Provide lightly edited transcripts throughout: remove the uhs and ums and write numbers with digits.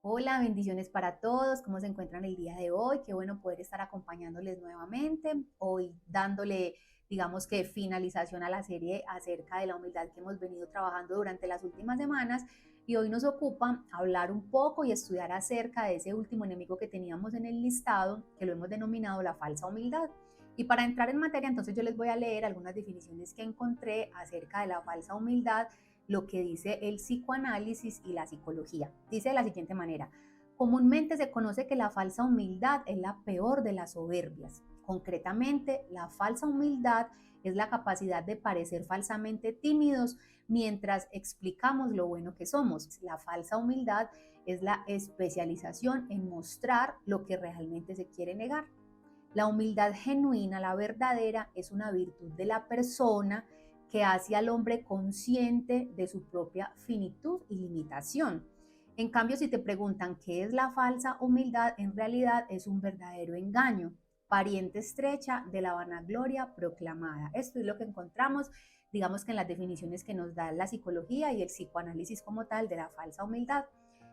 Hola, bendiciones para todos. ¿Cómo se encuentran el día de hoy? Qué bueno poder estar acompañándoles nuevamente. Hoy dándole, digamos que finalización a la serie acerca de la humildad que hemos venido trabajando durante las últimas semanas. Y hoy nos ocupa hablar un poco y estudiar acerca de ese último enemigo que teníamos en el listado, que lo hemos denominado la falsa humildad. Y para entrar en materia, entonces yo les voy a leer algunas definiciones que encontré acerca de la falsa humildad, lo que dice el psicoanálisis y la psicología. Dice de la siguiente manera: comúnmente se conoce que la falsa humildad es la peor de las soberbias. Concretamente, la falsa humildad es la capacidad de parecer falsamente tímidos mientras explicamos lo bueno que somos. La falsa humildad es la especialización en mostrar lo que realmente se quiere negar. La humildad genuina, la verdadera, es una virtud de la persona que hace al hombre consciente de su propia finitud y limitación. En cambio, si te preguntan qué es la falsa humildad, en realidad es un verdadero engaño, pariente estrecha de la vanagloria proclamada. Esto es lo que encontramos, digamos que en las definiciones que nos da la psicología y el psicoanálisis como tal de la falsa humildad.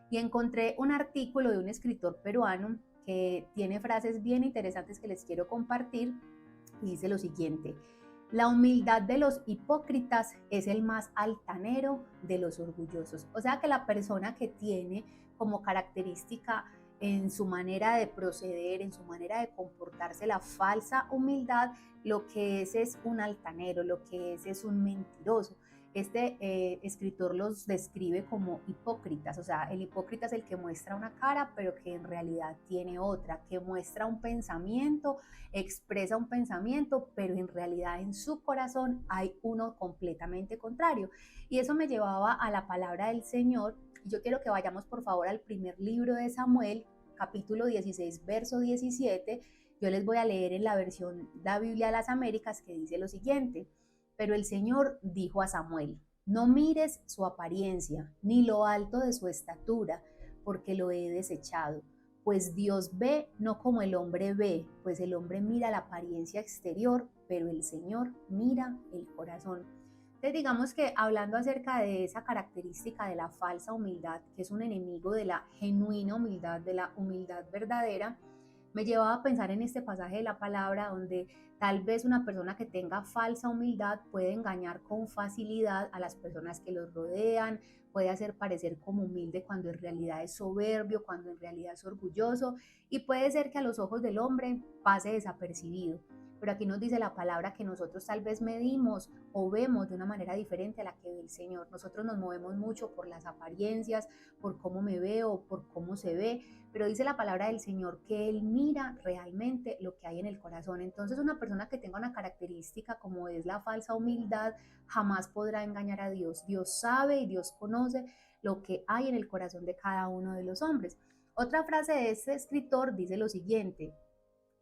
Y encontré un artículo de un escritor peruano que tiene frases bien interesantes que les quiero compartir y dice lo siguiente: la humildad de los hipócritas es el más altanero de los orgullosos. O sea que la persona que tiene como característica en su manera de proceder, en su manera de comportarse, la falsa humildad, lo que es un altanero, lo que es un mentiroso. Este escritor los describe como hipócritas, o sea, el hipócrita es el que muestra una cara, pero que en realidad tiene otra, que muestra un pensamiento, expresa un pensamiento, pero en realidad en su corazón hay uno completamente contrario. Y eso me llevaba a la palabra del Señor. Y yo quiero que vayamos por favor al primer libro de Samuel, capítulo 16, verso 17. Yo les voy a leer en la versión de la Biblia de las Américas, que dice lo siguiente: pero el Señor dijo a Samuel: no mires su apariencia, ni lo alto de su estatura, porque lo he desechado. Pues Dios ve no como el hombre ve, pues el hombre mira la apariencia exterior, pero el Señor mira el corazón. Entonces digamos que hablando acerca de esa característica de la falsa humildad, que es un enemigo de la genuina humildad, de la humildad verdadera, me llevaba a pensar en este pasaje de la palabra donde tal vez una persona que tenga falsa humildad puede engañar con facilidad a las personas que los rodean, puede hacer parecer como humilde cuando en realidad es soberbio, cuando en realidad es orgulloso, y puede ser que a los ojos del hombre pase desapercibido. Pero aquí nos dice la palabra que nosotros tal vez medimos o vemos de una manera diferente a la que ve el Señor. Nosotros nos movemos mucho por las apariencias, por cómo me veo, por cómo se ve, pero dice la palabra del Señor que Él mira realmente lo que hay en el corazón. Entonces una persona que tenga una característica como es la falsa humildad jamás podrá engañar a Dios. Dios sabe y Dios conoce lo que hay en el corazón de cada uno de los hombres. Otra frase de este escritor dice lo siguiente: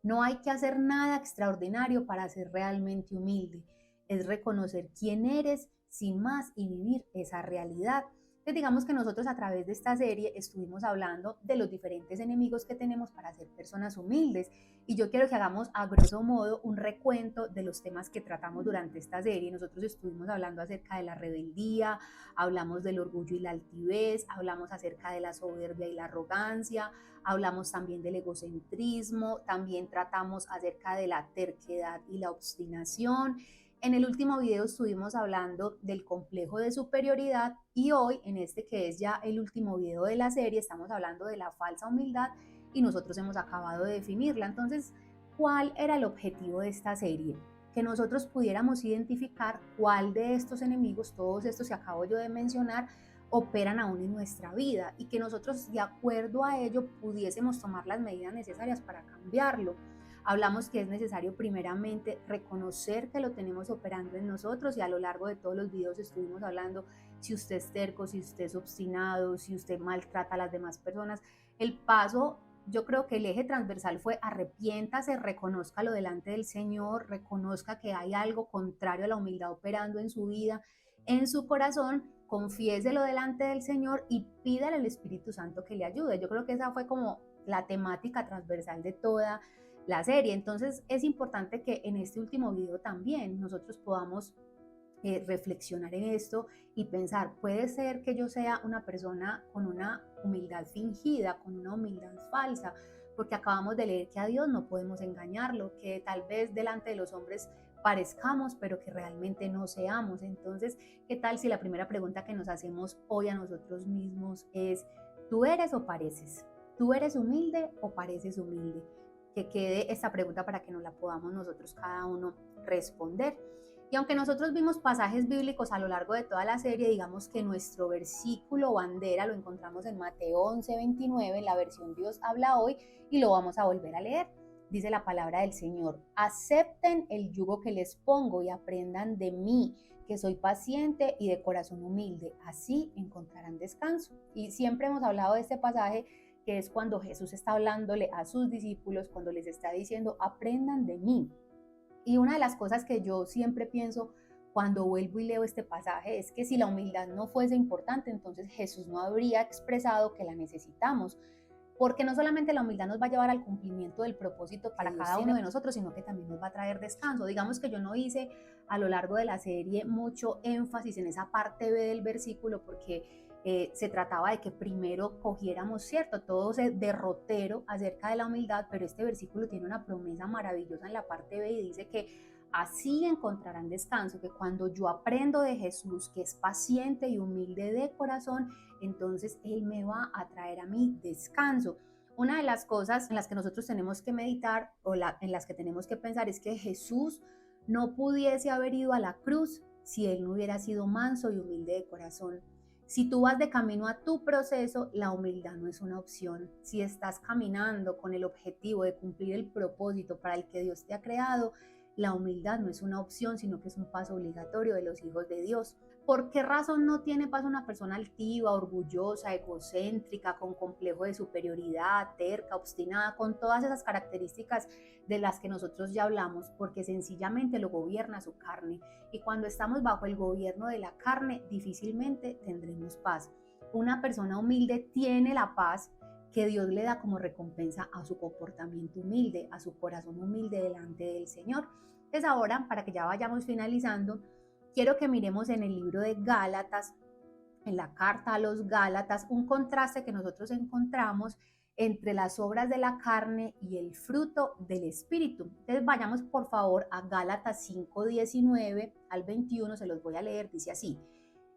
no hay que hacer nada extraordinario para ser realmente humilde. Es reconocer quién eres sin más y vivir esa realidad. Entonces digamos que nosotros a través de esta serie estuvimos hablando de los diferentes enemigos que tenemos para ser personas humildes, y yo quiero que hagamos a grosso modo un recuento de los temas que tratamos durante esta serie. Nosotros estuvimos hablando acerca de la rebeldía, hablamos del orgullo y la altivez, hablamos acerca de la soberbia y la arrogancia, hablamos también del egocentrismo, también tratamos acerca de la terquedad y la obstinación. En el último video estuvimos hablando del complejo de superioridad, y hoy, en este que es ya el último video de la serie, estamos hablando de la falsa humildad y nosotros hemos acabado de definirla. Entonces, ¿cuál era el objetivo de esta serie? Que nosotros pudiéramos identificar cuál de estos enemigos, todos estos que acabo yo de mencionar, operan aún en nuestra vida, y que nosotros de acuerdo a ello pudiésemos tomar las medidas necesarias para cambiarlo. Hablamos que es necesario primeramente reconocer que lo tenemos operando en nosotros, y a lo largo de todos los videos estuvimos hablando: si usted es terco, si usted es obstinado, si usted maltrata a las demás personas, el paso, yo creo que el eje transversal fue: arrepiéntase, reconózcalo delante del Señor, reconozca que hay algo contrario a la humildad operando en su vida, en su corazón, confiéselo delante del Señor y pídale al Espíritu Santo que le ayude. Yo creo que esa fue como la temática transversal de toda la serie. Entonces es importante que en este último video también nosotros podamos reflexionar en esto y pensar, puede ser que yo sea una persona con una humildad fingida, con una humildad falsa, porque acabamos de leer que a Dios no podemos engañarlo, que tal vez delante de los hombres parezcamos, pero que realmente no seamos. Entonces, ¿qué tal si la primera pregunta que nos hacemos hoy a nosotros mismos es, ¿tú eres o pareces? ¿Tú eres humilde o pareces humilde? Que quede esta pregunta para que nos la podamos nosotros cada uno responder. Y aunque nosotros vimos pasajes bíblicos a lo largo de toda la serie, digamos que nuestro versículo bandera lo encontramos en Mateo 11:29, en la versión Dios habla hoy, y lo vamos a volver a leer. Dice la palabra del Señor: acepten el yugo que les pongo y aprendan de mí, que soy paciente y de corazón humilde, así encontrarán descanso. Y siempre hemos hablado de este pasaje, que es cuando Jesús está hablándole a sus discípulos, cuando les está diciendo, aprendan de mí. Y una de las cosas que yo siempre pienso cuando vuelvo y leo este pasaje es que si la humildad no fuese importante, entonces Jesús no habría expresado que la necesitamos, porque no solamente la humildad nos va a llevar al cumplimiento del propósito para cada uno de nosotros, sino que también nos va a traer descanso. Digamos que yo no hice a lo largo de la serie mucho énfasis en esa parte B del versículo, porque se trataba de que primero cogiéramos, cierto, todo ese derrotero acerca de la humildad, pero este versículo tiene una promesa maravillosa en la parte B y dice que así encontrarán descanso, que cuando yo aprendo de Jesús, que es paciente y humilde de corazón, entonces Él me va a traer a mí descanso. Una de las cosas en las que nosotros tenemos que meditar en las que tenemos que pensar es que Jesús no pudiese haber ido a la cruz si Él no hubiera sido manso y humilde de corazón. Si tú vas de camino a tu proceso, la humildad no es una opción. Si estás caminando con el objetivo de cumplir el propósito para el que Dios te ha creado, la humildad no es una opción, sino que es un paso obligatorio de los hijos de Dios. ¿Por qué razón no tiene paz una persona altiva, orgullosa, egocéntrica, con complejo de superioridad, terca, obstinada, con todas esas características de las que nosotros ya hablamos? Porque sencillamente lo gobierna su carne. Y cuando estamos bajo el gobierno de la carne, difícilmente tendremos paz. Una persona humilde tiene la paz que Dios le da como recompensa a su comportamiento humilde, a su corazón humilde delante del Señor. Entonces ahora, para que ya vayamos finalizando, quiero que miremos en el libro de Gálatas, en la carta a los Gálatas, un contraste que nosotros encontramos entre las obras de la carne y el fruto del Espíritu. Entonces vayamos por favor a Gálatas 5:19 al 21, se los voy a leer, dice así: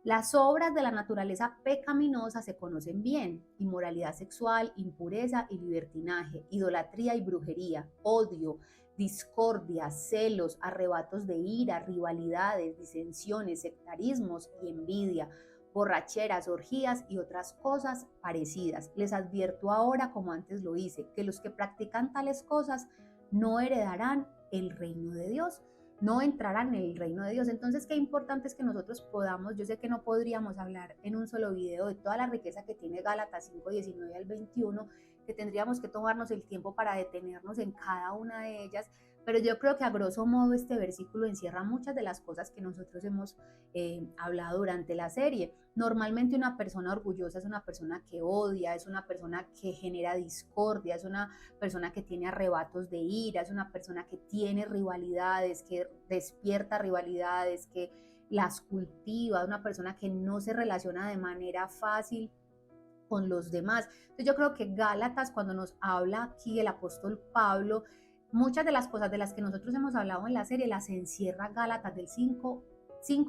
las obras de la naturaleza pecaminosa se conocen bien: inmoralidad sexual, impureza y libertinaje, idolatría y brujería, odio, discordia, celos, arrebatos de ira, rivalidades, disensiones, sectarismos y envidia, borracheras, orgías y otras cosas parecidas. Les advierto ahora, como antes lo hice, que los que practican tales cosas no heredarán el reino de Dios, no entrarán en el reino de Dios. Entonces, qué importante es que nosotros podamos, yo sé que no podríamos hablar en un solo video de toda la riqueza que tiene Gálatas 5:19 al 21, que tendríamos que tomarnos el tiempo para detenernos en cada una de ellas, pero yo creo que a grosso modo este versículo encierra muchas de las cosas que nosotros hemos hablado durante la serie. Normalmente una persona orgullosa es una persona que odia, es una persona que genera discordia, es una persona que tiene arrebatos de ira, es una persona que tiene rivalidades, que despierta rivalidades, que las cultiva, una persona que no se relaciona de manera fácil con los demás. Entonces yo creo que Gálatas, cuando nos habla aquí el apóstol Pablo, muchas de las cosas de las que nosotros hemos hablado en la serie las encierra Gálatas del 5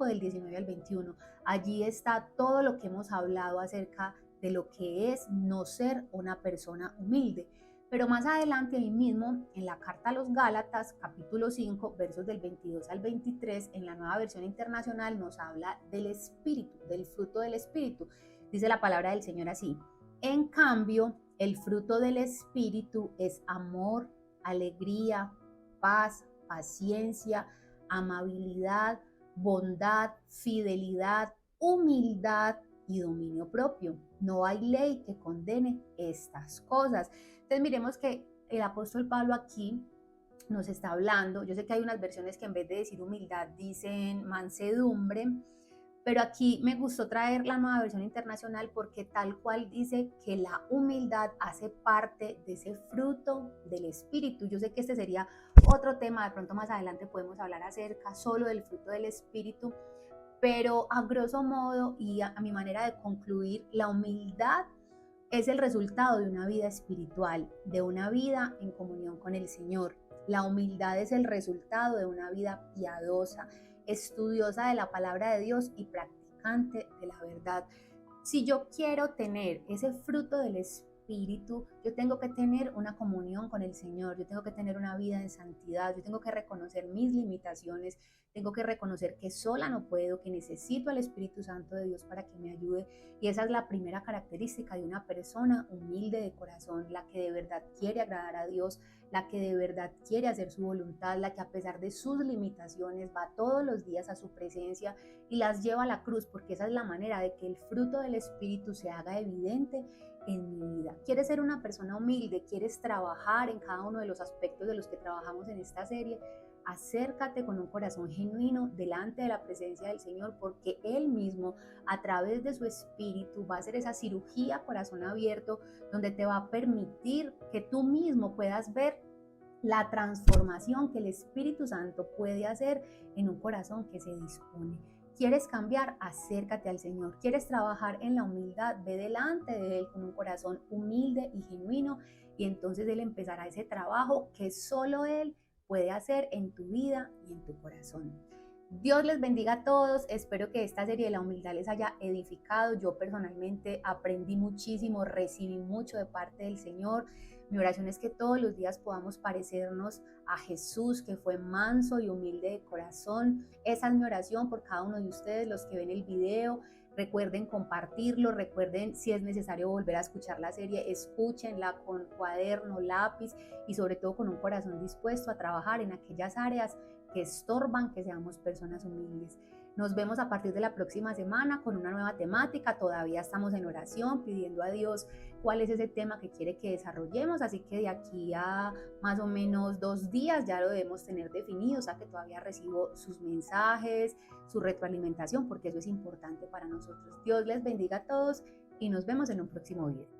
del 19 al 21. Allí está todo lo que hemos hablado acerca de lo que es no ser una persona humilde. Pero más adelante, ahí mismo, en la carta a los Gálatas, capítulo 5, versos del 22 al 23, en la Nueva Versión Internacional, nos habla del Espíritu, del fruto del Espíritu. Dice la palabra del Señor así: en cambio, el fruto del Espíritu es amor, alegría, paz, paciencia, amabilidad, bondad, fidelidad, humildad y dominio propio. No hay ley que condene estas cosas. Entonces miremos que el apóstol Pablo aquí nos está hablando. Yo sé que hay unas versiones que en vez de decir humildad dicen mansedumbre, pero aquí me gustó traer la Nueva Versión Internacional porque tal cual dice que la humildad hace parte de ese fruto del Espíritu. Yo sé que este sería otro tema, de pronto más adelante podemos hablar acerca solo del fruto del Espíritu, Pero a grosso modo y a mi manera de concluir, la humildad es el resultado de una vida espiritual, de una vida en comunión con el Señor. La humildad es el resultado de una vida piadosa, estudiosa de la palabra de Dios y practicante de la verdad. Si yo quiero tener ese fruto del Espíritu, yo tengo que tener una comunión con el Señor, yo tengo que tener una vida en santidad, yo tengo que reconocer mis limitaciones, tengo que reconocer que sola no puedo, que necesito al Espíritu Santo de Dios para que me ayude. Y esa es la primera característica de una persona humilde de corazón, la que de verdad quiere agradar a Dios, la que de verdad quiere hacer su voluntad, la que a pesar de sus limitaciones va todos los días a su presencia y las lleva a la cruz, porque esa es la manera de que el fruto del Espíritu se haga evidente en mi vida. ¿Quieres ser una persona humilde? ¿Quieres trabajar en cada uno de los aspectos de los que trabajamos en esta serie? Acércate con un corazón genuino delante de la presencia del Señor, porque Él mismo, a través de su Espíritu, va a hacer esa cirugía corazón abierto, donde te va a permitir que tú mismo puedas ver la transformación que el Espíritu Santo puede hacer en un corazón que se dispone. ¿Quieres cambiar? Acércate al Señor. ¿Quieres trabajar en la humildad? Ve delante de Él con un corazón humilde y genuino, y entonces Él empezará ese trabajo que solo Él puede hacer en tu vida y en tu corazón. Dios les bendiga a todos. Espero que esta serie de la humildad les haya edificado. Yo personalmente aprendí muchísimo, recibí mucho de parte del Señor. Mi oración es que todos los días podamos parecernos a Jesús, que fue manso y humilde de corazón. Esa es mi oración por cada uno de ustedes, los que ven el video. Recuerden compartirlo, recuerden, si es necesario volver a escuchar la serie, escúchenla con cuaderno, lápiz y sobre todo con un corazón dispuesto a trabajar en aquellas áreas que estorban que seamos personas humildes. Nos vemos a partir de la próxima semana con una nueva temática. Todavía estamos en oración pidiendo a Dios cuál es ese tema que quiere que desarrollemos, así que de aquí a más o menos 2 días ya lo debemos tener definido. O sea que todavía recibo sus mensajes, su retroalimentación, porque eso es importante para nosotros. Dios les bendiga a todos y nos vemos en un próximo video.